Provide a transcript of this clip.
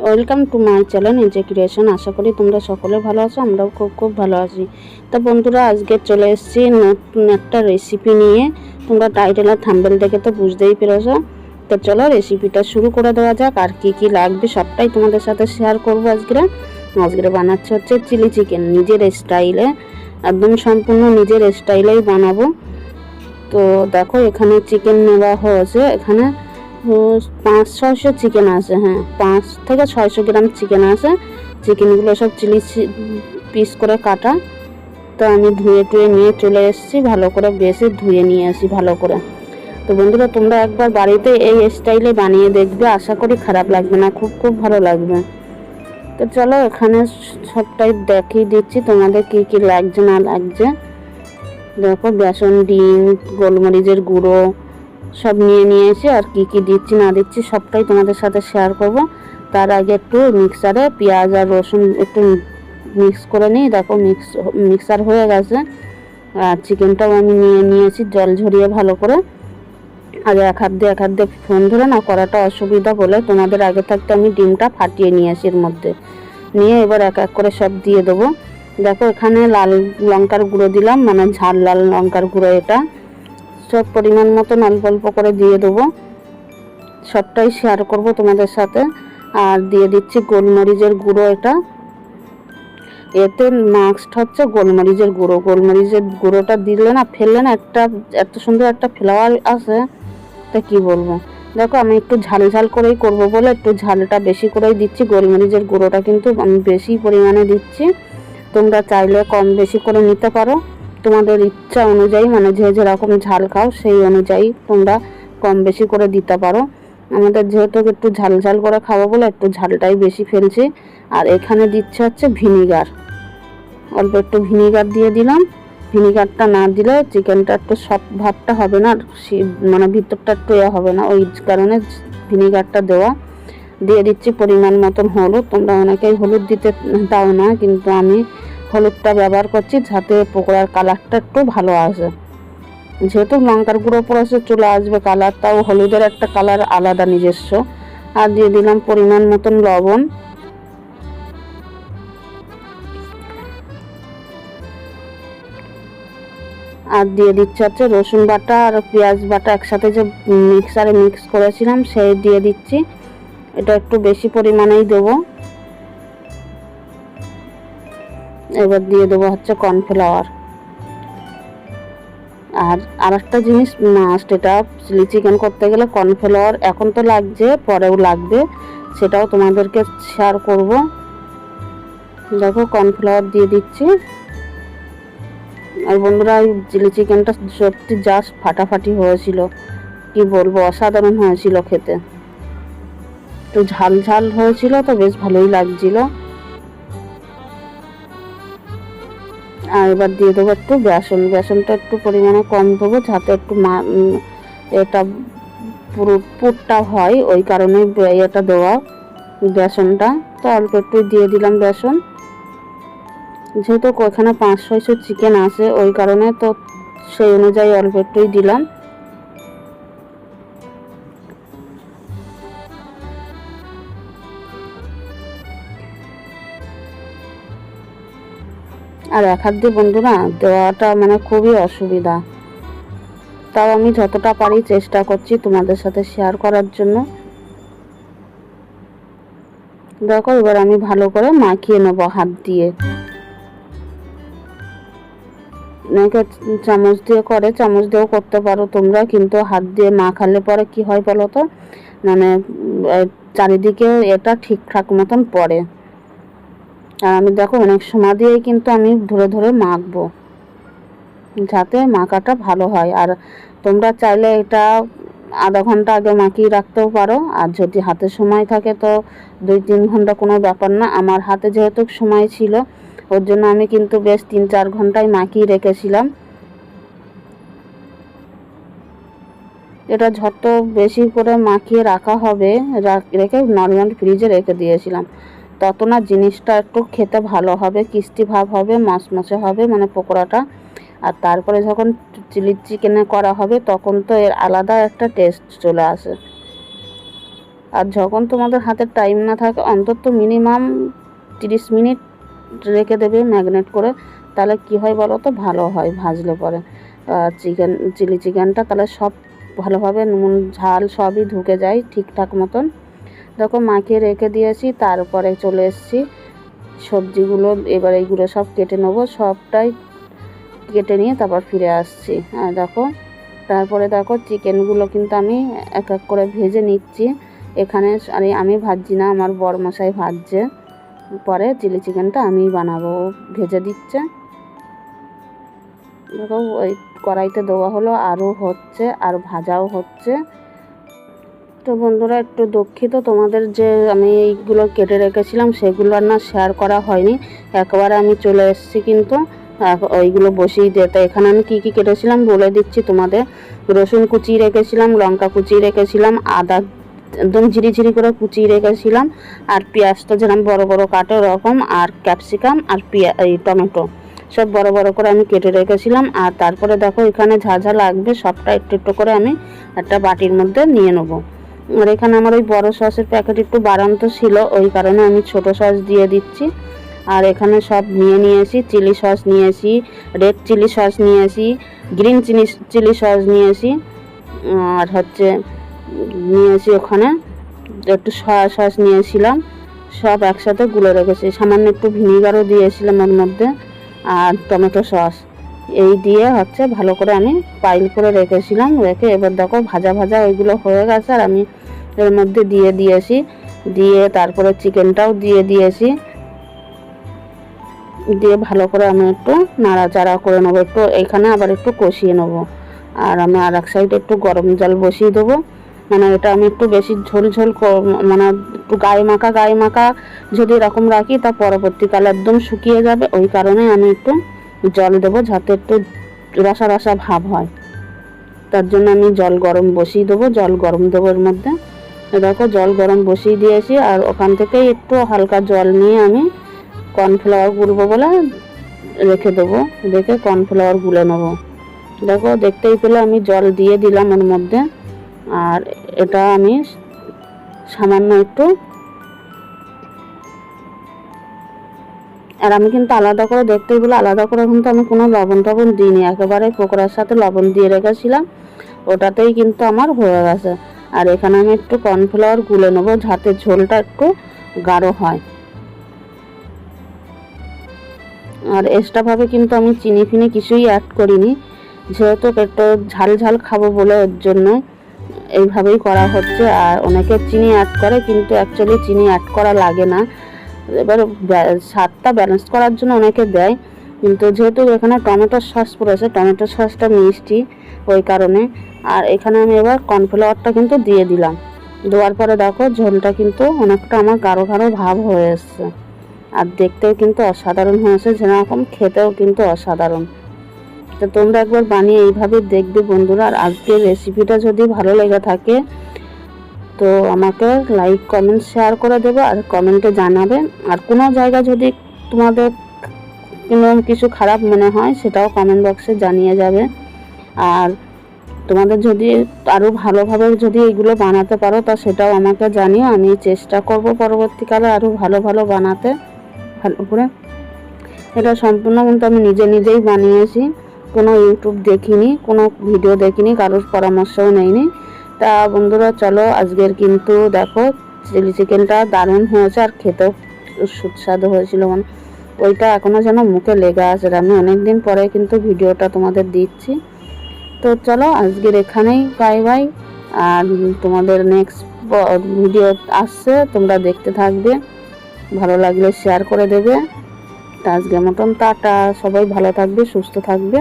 Welcome to my channel নিজে creation. আশা করি তোমরা সকলে ভালো আছো, আমরাও খুব খুব ভালো আছি। তো বন্ধুরা, আজকে চলে এসেছি নতুন একটা রেসিপি নিয়ে। তোমরা টাইটেল আর থাম্বনেল দেখে তো বুঝতেই পেরেছো। তো চলো রেসিপিটা শুরু করে দেওয়া যাক। আর কি কি লাগবে সবটাই তোমাদের সাথে শেয়ার করবো আজকে বানাচ্ছি হচ্ছে চিলি চিকেন নিজের স্টাইলে, একদম সম্পূর্ণ নিজের স্টাইলেই বানাবো। তো দেখো, এখানে চিকেন নেওয়া হয়েছে, এখানে 500-600 চিকেন আছে। হ্যাঁ, 500 থেকে 600 গ্রাম চিকেন আছে। চিকেনগুলো সব চিলি পিস করে কাটা। তো আমি ধুয়ে টুয়ে নিয়ে চলে এসেছি, ভালো করে বেশি ধুয়ে নিয়ে আসি ভালো করে। তো বন্ধুরা, তোমরা একবার বাড়িতে এই স্টাইলে বানিয়ে দেখবে, আশা করি খারাপ লাগবে না, খুব খুব ভালো লাগবে। তো চলো, এখানে সবটাই দেখিয়ে দিচ্ছি তোমাদের কি কি লাগছে না লাগছে। দেখো, বেসন, ডিম, গোলমরিচের গুঁড়ো সব নিয়ে এসে আর কি কি দিচ্ছি না দিচ্ছি সবটাই তোমাদের সাথে শেয়ার করব। তার আগে একটু মিক্সারে পেঁয়াজ আর রসুন একটু মিক্স করে নিই। দেখো, মিক্সার হয়ে গেছে। আর চিকেনটাও আমি নিয়েছি জল ঝরিয়ে ভালো করে। আর এক হাত দিয়ে ফোন ধরে না করাটা অসুবিধা বলে তোমাদের আগে থাকতে আমি ডিমটা ফাটিয়ে নিয়ে আসি এর মধ্যে। নিয়ে এবার এক এক করে সব দিয়ে দেবো। দেখো, এখানে লাল লঙ্কার গুঁড়ো দিলাম, মানে ঝাল লাল লঙ্কার গুঁড়ো। এটা সব পরিমাণ মতন অল্প অল্প করে দিয়ে দেবো, সবটাই শেয়ার করব তোমাদের সাথে। আর দিয়ে দিচ্ছি গোলমরিচের গুঁড়ো। এতে মাস্ট হচ্ছে গোলমরিচের গুঁড়ো। গোলমরিচের গুঁড়োটা দিলে না, ফেললে না একটা এত সুন্দর একটা ফ্লেভার আসে, তা কি বলবো। দেখো, আমি একটু ঝাল ঝাল করেই করব বলে একটু ঝালটা বেশি করেই দিচ্ছি। গোলমরিচের গুঁড়োটা কিন্তু আমি বেশি পরিমাণে দিচ্ছি। তোমরা চাইলে কম বেশি করে নিতে পারো, তোমাদের ইচ্ছা অনুযায়ী, মানে যে যেরকম ঝাল খাও সেই অনুযায়ী তোমরা কম বেশি করে দিতে পারো। আমাদের যেহেতু একটু ঝাল ঝাল করে খাবো বলে একটু ঝালটাই বেশি ফেলছি। আর এখানে দিচ্ছে হচ্ছে ভিনিগার, অল্প একটু ভিনিগার দিয়ে দিলাম। ভিনিগারটা না দিলে চিকেনটা একটু সফট ভাবটা হবে না, মানে ভিতরটা একটু হবে না, ওই কারণে ভিনিগারটা দেওয়া। দিয়ে দিচ্ছি পরিমাণ মতন হলুদ। তোমরা অনেকেই হলুদ দিতে দাও না, কিন্তু আমি হলুদটা ব্যবহার করছি যাতে পকোড়ার কালারটা একটু ভালো আসে। যেহেতু লঙ্কার গুঁড়ো পড়েছে চলে আসবে কালার, তাও হলুদের একটা কালার আলাদা নিজস্ব। আর দিয়ে দিলাম পরিমাণ মতন লবণ। আর দিয়ে দিচ্ছে হচ্ছে রসুন বাটা আর পেঁয়াজ বাটা একসাথে যে মিক্সারে মিক্স করেছিলাম সেই দিয়ে দিচ্ছি। এটা একটু বেশি পরিমাণেই দেবো। এবার দিয়ে দেবো হচ্ছে কর্নফ্লাওয়ার। আর একটা জিনিস মাস্ট, এটা চিলি চিকেন করতে গেলে কর্নফ্লাওয়ার এখন তো লাগছে, পরেও লাগবে, সেটাও তোমাদেরকে শেয়ার করব। দেখো, কর্নফ্লাওয়ার দিয়ে দিচ্ছি। আর বন্ধুরা, এই চিলি চিকেনটা সত্যি জাস্ট ফাটাফাটি হয়েছিল, কি বলবো, অসাধারণ হয়েছিল খেতে। একটু ঝাল ঝাল হয়েছিল, তো বেশ ভালোই লাগছিল। আর এবার দিয়ে দেবো একটু বেসনটা একটু পরিমাণে কম দেবো, যাতে একটু এটা পুরো পুরটা হয়, ওই কারণে এটা দেওয়া বেসনটা। তো অল্প একটু দিয়ে দিলাম বেসন, যেহেতু এখানে 500-600 চিকেন আছে ওই কারণে, তো সেই অনুযায়ী অল্প একটুই দিলাম। আর এক হাত দিয়ে বন্ধুরা দেওয়াটা মানে খুবই অসুবিধা, তাও আমি যতটা পারি চেষ্টা করছি তোমাদের সাথে শেয়ার করার জন্য। দেখো, এবার আমি ভালো করে মাখিয়ে নেবো হাত দিয়ে। অনেকে চামচ দিয়ে করে, চামচ দিয়েও করতে পারো তোমরা, কিন্তু হাত দিয়ে মাখালে পরে কি হয় বলো তো, মানে চারিদিকে এটা ঠিকঠাক মতন পড়ে। আর আমি দেখো অনেক সময় দিয়েই কিন্তু আমি ধরে ধরে মাখবো, যাতে মাখাটা ভালো হয়। আর তোমরা চাইলে এটা আধা ঘন্টা আগে মাখিয়ে রাখতেও পারো, আর যদি হাতে সময় থাকে তো 2-3 ঘন্টা কোনো ব্যাপার না। আমার হাতে যেহেতু সময় ছিল ওর জন্য আমি কিন্তু বেশ 3-4 ঘন্টায় মাখিয়ে রেখেছিলাম। এটা যত বেশি করে মাখিয়ে রাখা হবে, রেখে নর্মাল ফ্রিজে রেখে দিয়েছিলাম, তত না জিনিসটা একটু খেতে ভালো হবে, ক্রিস্পি ভাব হবে, মচমচে হবে মানে পকোড়াটা। আর তারপরে যখন চিলি চিকেনে করা হবে তখন তো এর আলাদা একটা টেস্ট চলে আসে। আর যখন তোমাদের হাতে টাইম না থাকে অন্তত মিনিমাম 30 মিনিট রেখে দেবে ম্যাগনেট করে, তাহলে কি হয় বলো তো, ভালো হয় ভাজলে পরে চিলি চিকেনটা, তাহলে সব ভালোভাবে নুন ঝাল সবই ঢুকে যায় ঠিকঠাক মতন। দেখো মাখিয়ে রেখে দিয়েছি, তারপরে চলে এসেছি সবজিগুলো, এবার এইগুলো সব কেটে নেবো, সবটাই কেটে নিয়ে তারপর ফিরে আসছি। দেখো তারপরে দেখো চিকেনগুলো কিন্তু আমি এক এক করে ভেজে নিচ্ছি এখানে। আমি ভাজছি না, আমার বড়মশাই ভাজছে, পরে চিলি চিকেনটা আমিই বানাবো, ভেজে দিচ্ছে। দেখো ওই কড়াইতে দেওয়া হলো, আরও হচ্ছে আর ভাজাও হচ্ছে। তো বন্ধুরা একটু দুঃখিত, তোমাদের যে আমি এইগুলো কেটে রেখেছিলাম সেগুলো আর না শেয়ার করা হয়নি, একবারে আমি চলে এসেছি কিন্তু ওইগুলো বসিয়ে দিতে। এখানে আমি কী কী কেটেছিলাম বলে দিচ্ছি তোমাদের। রসুন কুচিয়ে রেখেছিলাম, লঙ্কা কুচিয়ে রেখেছিলাম, আদা একদম ঝিরি করে কুচিয়ে রেখেছিলাম, আর পেঁয়াজ তো যেরকম বড় বড় কাটো ওরকম, আর ক্যাপসিকাম আর এই টমেটো সব বড় বড় করে আমি কেটে রেখেছিলাম। আর তারপরে দেখো এখানে যা লাগবে সবটা একটু একটু করে আমি একটা বাটির মধ্যে নিয়ে নেবো। আর এখানে আমার ওই বড় সসের প্যাকেট একটু বাড়ান্ত ছিল, ওই কারণে আমি ছোট সস দিয়ে দিচ্ছি। আর এখানে সব নিয়েছি, চিলি সস নিয়েছি, রেড চিলি সস নিয়েছি, গ্রিন চিলি সস নিয়েছি, আর নিয়েছি ওখানে একটু সয়া সস নিয়েছিলাম, সব একসাথে গুলে রেখেছি। সামান্য একটু ভিনিগারও দিয়েছিলাম ওর মধ্যে, আর টমেটো সস, এই দিয়ে ভালো করে আমি পাইল করে রেখেছিলাম। রেখে এবার দেখো ভাজা ওইগুলো হয়ে গেছে, আর আমি এর মধ্যে দিয়ে তারপরে চিকেনটাও দিয়েছি, দিয়ে ভালো করে আমি একটু নাড়াচাড়া করে নেবো, একটু এখানে আবার একটু কষিয়ে নেবো। আর আমি আর এক সাইডে একটু গরম জল বসিয়ে দেবো, মানে এটা আমি একটু বেশি ঝোল মানে একটু গায়ে মাখা যদি এরকম রাখি তা পরবর্তীকালে একদম শুকিয়ে যাবে, ওই কারণে আমি একটু জল দেবো যাতে একটু রসা ভাব হয়। তার জন্য আমি জল গরম বসিয়ে দেবো, জল গরম দেবো এর মধ্যে। দেখো জল গরম বসিয়ে দিয়েছি, আর ওখান থেকে একটু হালকা জল নিয়ে আমি কর্নফ্লাওয়ার গুলবো বলে রেখে দেবো, রেখে কর্নফ্লাওয়ার গুলে নেবো। দেখো দেখতেই পেলে আমি জল দিয়ে দিলাম এর মধ্যে, আর এটা আমি সামান্য একটু, আর আমি কিন্তু আলাদা করে দেখতেই পেলে আলাদা করে কিন্তু আমি কোনো লবণ টবণ দিইনি, একেবারে পকোড়ার সাথে লবণ দিয়ে রেখেছিলাম, ওটাতেই কিন্তু আমার হয়ে গেছে। আর এখানে আমি একটু কর্নফ্লাওয়ার গুলে নেবো যাতে ঝোলটা একটু গাঢ় হয়। আর এক্সট্রাভাবে কিন্তু আমি চিনি ফিনি কিছুই অ্যাড করিনি, যেহেতু একটু ঝাল খাবো বলে ওর জন্য এইভাবেই করা হচ্ছে। আর অনেকে চিনি অ্যাড করে, কিন্তু অ্যাকচুয়ালি চিনি অ্যাড করা লাগে না, এবার স্বাদটা ব্যালেন্স করার জন্য অনেকে দেয়, কিন্তু যেহেতু এখানে টমেটো সস পড়েছে, টমেটো সসটা মিষ্টি ওই কারণে। আর এখানে আমি এবার কর্নফ্লাওয়ারটা কিন্তু দিয়ে দিলাম, দেওয়ার পরে দেখো ঝোলটা কিন্তু অনেকটা আমার গাঢ় ভাব হয়ে এসছে, আর দেখতেও কিন্তু অসাধারণ হয়েছে, যেরকম খেতেও কিন্তু অসাধারণ। তো তোমরা একবার বানিয়ে এইভাবে দেখবে বন্ধুরা। আর আজকের রেসিপিটা যদি ভালো লেগে থাকে তো আমাকে লাইক কমেন্ট শেয়ার করে দেবে, আর কমেন্টে জানাবে। আর কোনো জায়গা যদি তোমাদের কোনো কিছু খারাপ মনে হয় সেটাও কমেন্ট বক্সে জানিয়ে যাবে। আর তোমাদের যদি আরও ভালোভাবে যদি এগুলো বানাতে পারো তা সেটাও আমাকে জানিও, আমি চেষ্টা করব পরবর্তীকালে আরও ভালো বানাতে। ভালো করে এটা সম্পূর্ণ কিন্তু আমি নিজেই বানিয়েছি, কোনো ইউটিউব দেখিনি, কোনো ভিডিও দেখিনি, কারোর পরামর্শও নেইনি। তা বন্ধুরা চলো, আজকের কিন্তু দেখো চিলি চিকেনটা দারুণ হয়েছে, আর খেতেও সুস্বাদু হয়েছিল, মানে ওইটা এখনও যেন মুখে লেগে আছে। আমি অনেক দিন পরে কিন্তু ভিডিওটা তোমাদের দিচ্ছি। তো চলো আজকের এখানেই বাই। আর তোমাদের নেক্সট ভিডিও আসছে, তোমরা দেখতে থাকবে, ভালো লাগলে শেয়ার করে দেবে। তা আজকের মতন টাটা, সবাই ভালো থাকবে, সুস্থ থাকবে।